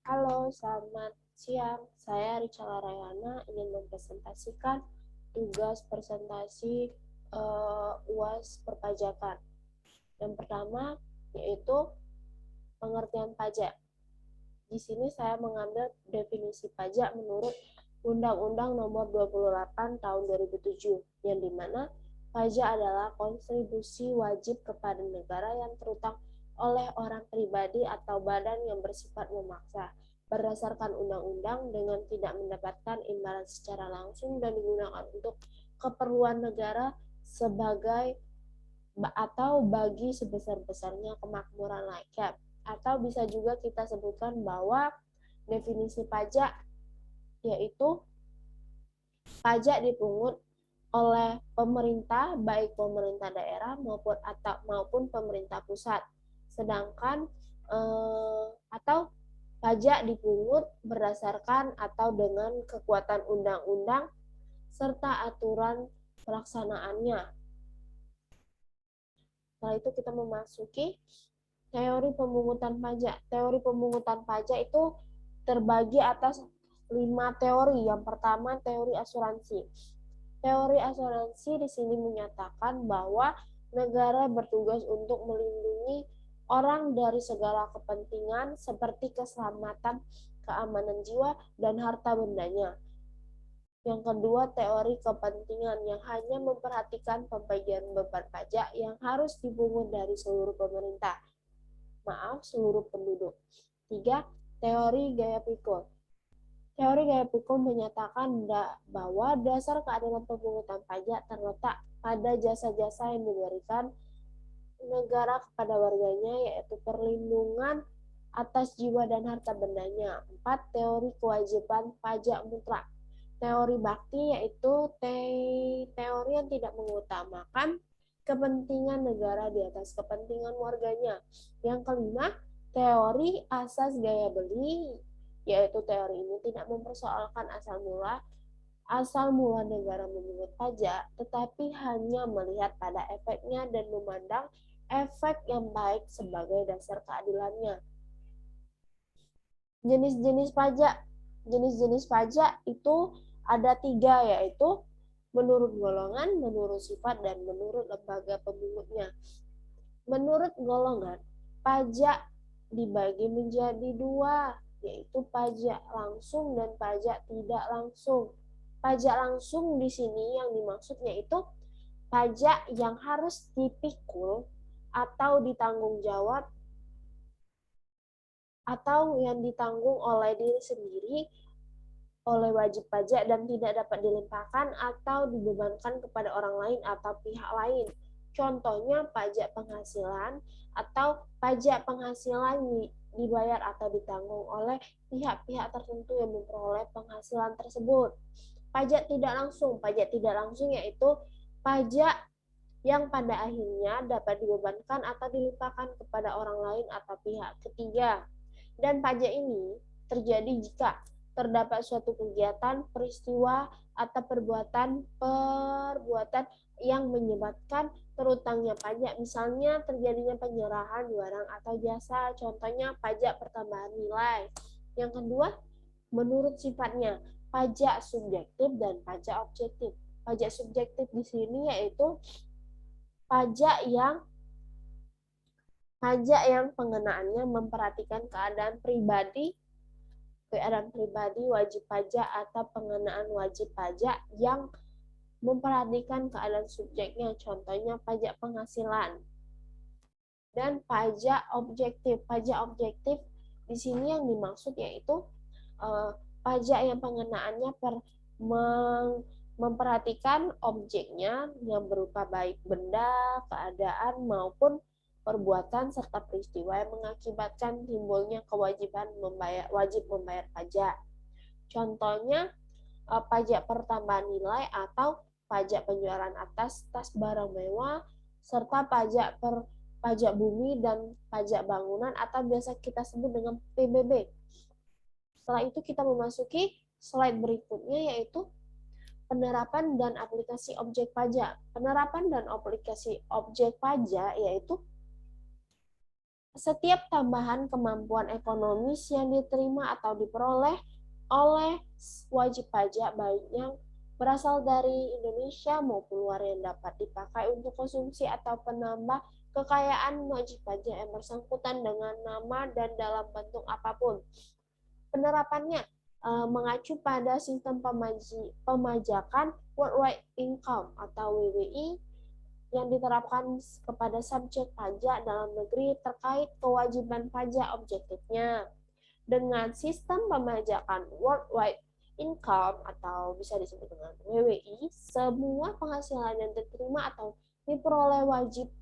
Halo, selamat siang. Saya Richala Rayana ingin mempresentasikan tugas presentasi UAS perpajakan. Yang pertama yaitu pengertian pajak. Di sini saya mengambil definisi pajak menurut Undang-Undang Nomor 28 Tahun 2007, yang dimana pajak adalah kontribusi wajib kepada negara yang terutang oleh orang pribadi atau badan yang bersifat memaksa berdasarkan undang-undang dengan tidak mendapatkan imbalan secara langsung dan digunakan untuk keperluan negara sebagai atau bagi sebesar-besarnya kemakmuran rakyat. Atau bisa juga kita sebutkan bahwa definisi pajak yaitu pajak dipungut oleh pemerintah, baik pemerintah daerah maupun pemerintah pusat. Sedangkan atau pajak dipungut berdasarkan atau dengan kekuatan undang-undang serta aturan pelaksanaannya. Setelah itu kita memasuki teori pemungutan pajak. Teori pemungutan pajak itu terbagi atas 5 teori. Yang pertama, teori asuransi. Teori asuransi di sini menyatakan bahwa negara bertugas untuk melindungi orang dari segala kepentingan seperti keselamatan, keamanan jiwa, dan harta bendanya. Yang kedua, teori kepentingan yang hanya memperhatikan pembagian beban pajak yang harus dipungut dari seluruh pemerintah. Seluruh penduduk. Tiga, teori gaya pikul. Teori gaya pikul menyatakan bahwa dasar keadilan pemungutan pajak terletak pada jasa-jasa yang diberikan negara kepada warganya, yaitu perlindungan atas jiwa dan harta bendanya. 4. Teori kewajiban pajak mutlak. Teori bakti yaitu teori yang tidak mengutamakan kepentingan negara di atas kepentingan warganya. Yang kelima, teori asas gaya beli, yaitu teori ini tidak mempersoalkan asal mula negara memungut pajak, tetapi hanya melihat pada efeknya dan memandang efek yang baik sebagai dasar keadilannya. Jenis-jenis pajak. Jenis-jenis pajak itu ada 3, yaitu menurut golongan, menurut sifat, dan menurut lembaga pemungutnya. Menurut golongan, pajak dibagi menjadi 2, yaitu pajak langsung dan pajak tidak langsung. Pajak langsung di sini yang dimaksud yaitu pajak yang harus dipikul atau ditanggung jawab atau yang ditanggung oleh diri sendiri oleh wajib pajak dan tidak dapat dilimpahkan atau dibebankan kepada orang lain atau pihak lain. Contohnya pajak penghasilan atau pajak penghasilan dibayar atau ditanggung oleh pihak-pihak tertentu yang memperoleh penghasilan tersebut. Pajak tidak langsung. Pajak tidak langsung yaitu pajak yang pada akhirnya dapat dibebankan atau dilimpahkan kepada orang lain atau pihak ketiga. Dan pajak ini terjadi jika terdapat suatu kegiatan, peristiwa, atau perbuatan yang menyebabkan terutangnya pajak, misalnya terjadinya penyerahan barang atau jasa, contohnya pajak pertambahan nilai. Yang kedua, menurut sifatnya, pajak subjektif dan pajak objektif. Pajak subjektif di sini yaitu pajak yang pengenaannya memperhatikan keadaan pribadi wajib pajak atau pengenaan wajib pajak yang memperhatikan keadaan subjeknya, contohnya pajak penghasilan. Dan pajak objektif. Pajak objektif di sini yang dimaksud yaitu pajak yang pengenaannya memperhatikan objeknya yang berupa baik benda, keadaan, maupun perbuatan serta peristiwa yang mengakibatkan timbulnya kewajiban wajib membayar pajak. Contohnya pajak pertambahan nilai atau pajak penjualan atas tas barang mewah serta pajak bumi dan pajak bangunan atau biasa kita sebut dengan PBB. Setelah itu kita memasuki slide berikutnya yaitu penerapan dan aplikasi objek pajak. Penerapan dan aplikasi objek pajak yaitu Setiap tambahan kemampuan ekonomis yang diterima atau diperoleh oleh wajib pajak baik yang berasal dari Indonesia maupun luar yang dapat dipakai untuk konsumsi atau penambah kekayaan wajib pajak yang bersangkutan dengan nama dan dalam bentuk apapun. Penerapannya mengacu pada sistem pemajakan worldwide income atau WWI yang diterapkan kepada subjek pajak dalam negeri terkait kewajiban pajak objektifnya. Dengan sistem pemajakan worldwide income atau bisa disebut dengan WWI, semua penghasilan yang diterima atau diperoleh wajib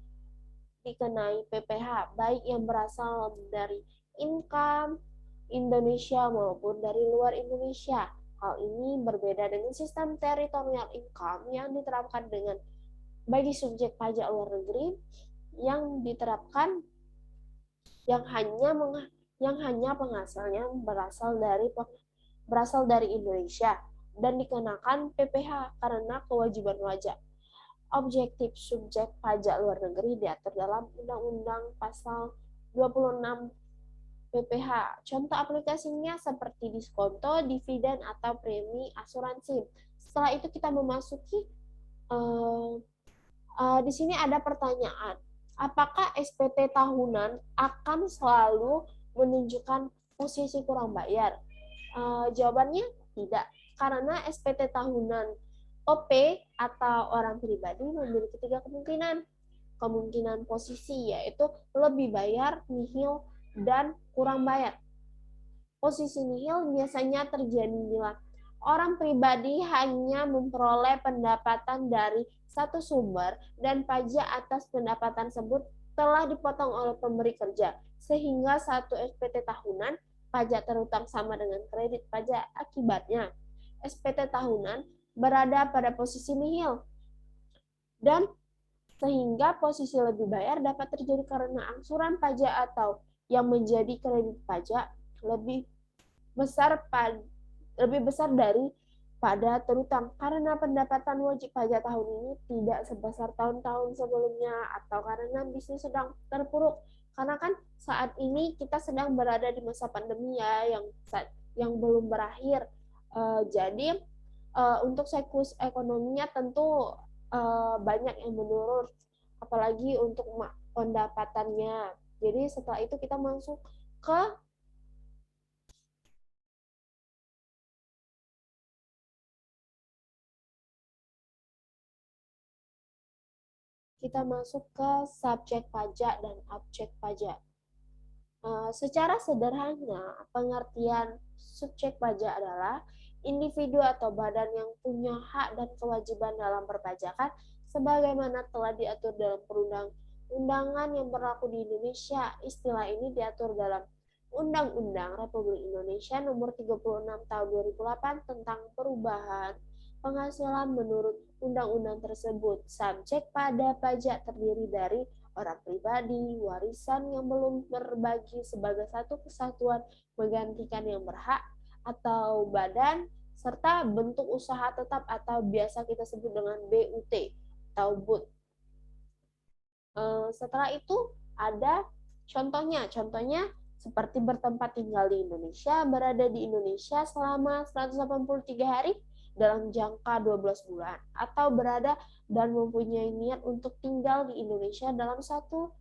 dikenai PPh, baik yang berasal dari income Indonesia maupun dari luar Indonesia. Hal ini berbeda dengan sistem territorial income yang diterapkan dengan bagi subjek pajak luar negeri yang diterapkan yang hanya penghasilnya berasal dari Indonesia dan dikenakan PPh karena kewajiban wajib objektif subjek pajak luar negeri diatur dalam Undang-Undang Pasal 26 PPh. Contoh aplikasinya seperti diskonto, dividen, atau premi asuransi. Setelah itu kita memasuki di sini ada pertanyaan. Apakah SPT tahunan akan selalu menunjukkan posisi kurang bayar? Jawabannya tidak, karena SPT tahunan OP atau orang pribadi memiliki tiga kemungkinan. Kemungkinan posisi yaitu lebih bayar, nihil, dan kurang bayar. Posisi nihil biasanya terjadi bila orang pribadi hanya memperoleh pendapatan dari satu sumber dan pajak atas pendapatan tersebut telah dipotong oleh pemberi kerja, sehingga satu SPT tahunan pajak terutang sama dengan kredit pajak. Akibatnya, SPT tahunan berada pada posisi nihil, dan sehingga posisi lebih bayar dapat terjadi karena angsuran pajak atau yang menjadi kredit pajak lebih besar dari pada terutang karena pendapatan wajib pajak tahun ini tidak sebesar tahun-tahun sebelumnya atau karena bisnis sedang terpuruk. Karena kan saat ini kita sedang berada di masa pandemi ya yang belum berakhir. Jadi untuk siklus ekonominya tentu banyak yang menurun, apalagi untuk pendapatannya. Jadi setelah itu kita masuk ke subjek pajak dan objek pajak. Secara sederhana, pengertian subjek pajak adalah individu atau badan yang punya hak dan kewajiban dalam perpajakan sebagaimana telah diatur dalam perundang-undangan yang berlaku di Indonesia. Istilah ini diatur dalam Undang-Undang Republik Indonesia Nomor 36 Tahun 2008 tentang perubahan penghasilan menurut undang-undang tersebut. Subjek pada pajak terdiri dari orang pribadi, warisan yang belum berbagi sebagai satu kesatuan menggantikan yang berhak, atau badan, serta bentuk usaha tetap atau biasa kita sebut dengan BUT atau BUT. Setelah itu ada contohnya seperti bertempat tinggal di Indonesia, berada di Indonesia selama 183 hari dalam jangka 12 bulan, atau berada dan mempunyai niat untuk tinggal di Indonesia dalam satu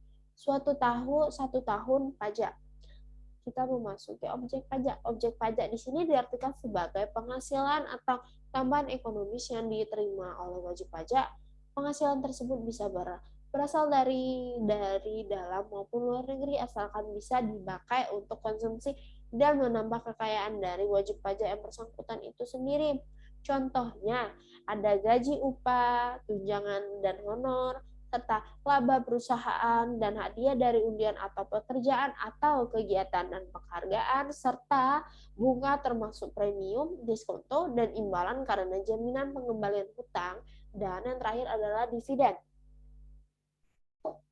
tahun pajak. Kita memasuki objek pajak. Objek pajak di sini diartikan sebagai penghasilan atau tambahan ekonomis yang diterima oleh wajib pajak. Penghasilan tersebut bisa berasal dari dalam maupun luar negeri asalkan bisa dipakai untuk konsumsi dan menambah kekayaan dari wajib pajak yang bersangkutan itu sendiri. Contohnya ada gaji upah, tunjangan dan honor, serta laba perusahaan dan hadiah dari undian atau pekerjaan atau kegiatan dan penghargaan, serta bunga termasuk premium, diskonto, dan imbalan karena jaminan pengembalian hutang, dan yang terakhir adalah dividen.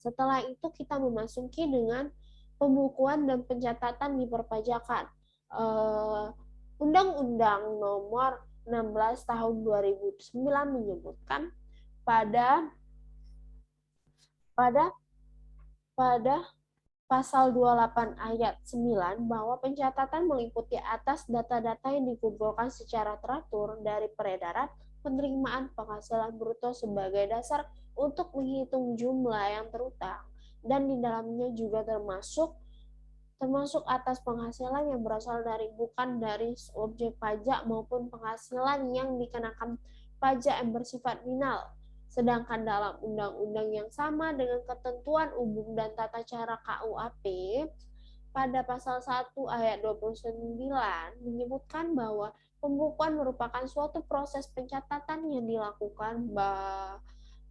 Setelah itu kita memasuki dengan pembukuan dan pencatatan di perpajakan. Undang-Undang Nomor 16 Tahun 2009 menyebutkan pada Pasal 28 ayat 9 bahwa pencatatan meliputi atas data-data yang dikumpulkan secara teratur dari peredaran, penerimaan, penghasilan bruto sebagai dasar untuk menghitung jumlah yang terutang, dan di dalamnya juga termasuk atas penghasilan yang berasal dari bukan dari objek pajak maupun penghasilan yang dikenakan pajak yang bersifat final. Sedangkan dalam undang-undang yang sama dengan ketentuan umum dan tata cara KUHP, pada pasal 1 ayat 29 menyebutkan bahwa pembukuan merupakan suatu proses pencatatan yang dilakukan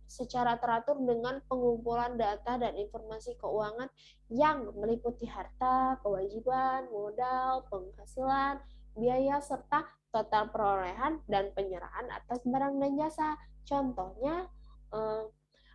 secara teratur dengan pengumpulan data dan informasi keuangan yang meliputi harta, kewajiban, modal, penghasilan, biaya, serta total perolehan dan penyerahan atas barang dan jasa. Contohnya,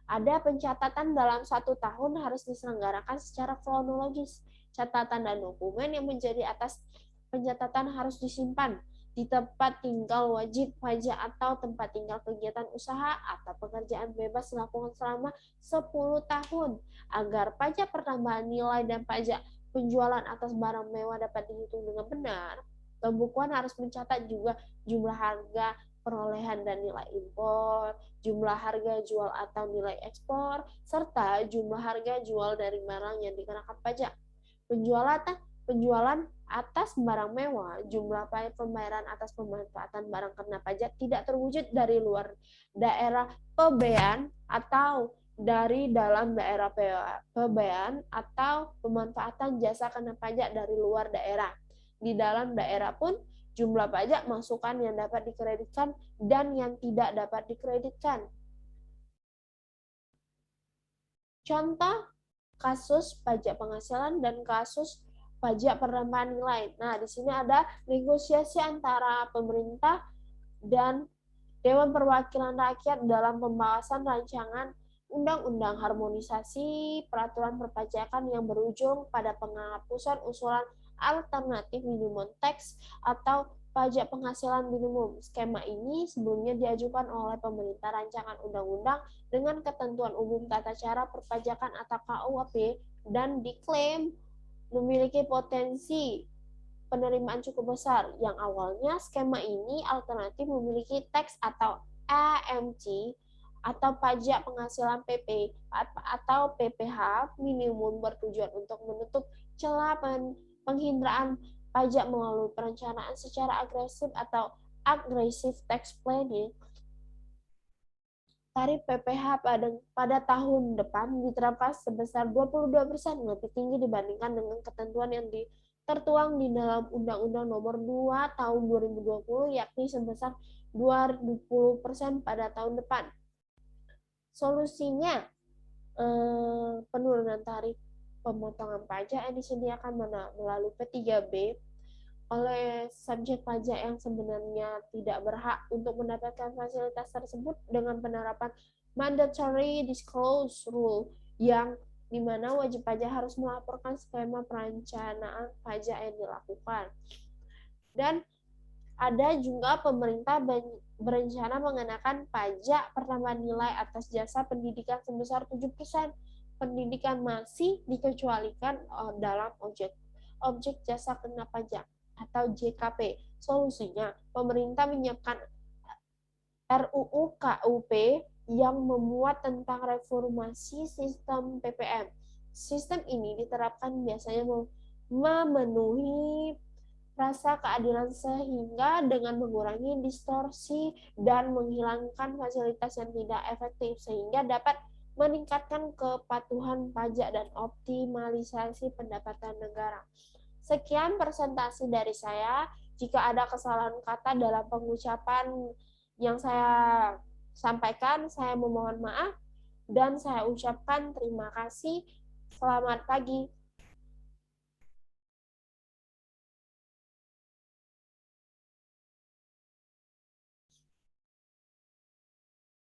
ada pencatatan dalam 1 tahun harus diselenggarakan secara kronologis. Catatan dan dokumen yang menjadi atas pencatatan harus disimpan di tempat tinggal wajib pajak atau tempat tinggal kegiatan usaha atau pekerjaan bebas dilakukan selama 10 tahun agar pajak pertambahan nilai dan pajak penjualan atas barang mewah dapat dihitung dengan benar. Pembukuan harus mencatat juga jumlah harga perolehan dan nilai impor, jumlah harga jual atau nilai ekspor, serta jumlah harga jual dari barang yang dikenakan pajak. Penjualan atas barang mewah, jumlah pembayaran atas pemanfaatan barang kena pajak tidak terwujud dari luar daerah pebean atau dari dalam daerah pebean atau pemanfaatan jasa kena pajak dari luar daerah. Di dalam daerah pun jumlah pajak masukan yang dapat dikreditkan dan yang tidak dapat dikreditkan. Contoh kasus pajak penghasilan dan kasus pajak penambahan nilai. Nah, di sini ada negosiasi antara pemerintah dan Dewan Perwakilan Rakyat dalam pembahasan rancangan undang-undang harmonisasi peraturan perpajakan yang berujung pada penghapusan usulan alternatif minimum tax atau pajak penghasilan minimum. Skema ini sebelumnya diajukan oleh pemerintah rancangan undang-undang dengan ketentuan umum tata cara perpajakan atau KUHP dan diklaim memiliki potensi penerimaan cukup besar. Yang awalnya skema ini alternatif memiliki tax atau AMT atau pajak penghasilan PP atau PPH minimum bertujuan untuk menutup celah penghindaraan pajak melalui perencanaan secara agresif atau aggressive tax planning. Tarif PPH pada tahun depan diterapkan sebesar 22%, lebih tinggi dibandingkan dengan ketentuan yang tertuang di dalam Undang-Undang Nomor 2 Tahun 2020, yakni sebesar 20% pada tahun depan. Solusinya, penurunan tarif pemotongan pajak yang disediakan melalui P3B oleh subjek pajak yang sebenarnya tidak berhak untuk mendapatkan fasilitas tersebut dengan penerapan mandatory disclosure rule yang di mana wajib pajak harus melaporkan skema perencanaan pajak yang dilakukan. Dan ada juga pemerintah berencana mengenakan pajak pertambahan nilai atas jasa pendidikan sebesar 7%. Pendidikan masih dikecualikan dalam objek jasa kena pajak atau JKP. Solusinya, pemerintah menyiapkan RUU KUP yang memuat tentang reformasi sistem PPN. Sistem ini diterapkan biasanya memenuhi rasa keadilan sehingga dengan mengurangi distorsi dan menghilangkan fasilitas yang tidak efektif sehingga dapat meningkatkan kepatuhan pajak dan optimalisasi pendapatan negara. Sekian presentasi dari saya. Jika ada kesalahan kata dalam pengucapan yang saya sampaikan, saya memohon maaf dan saya ucapkan terima kasih. Selamat pagi.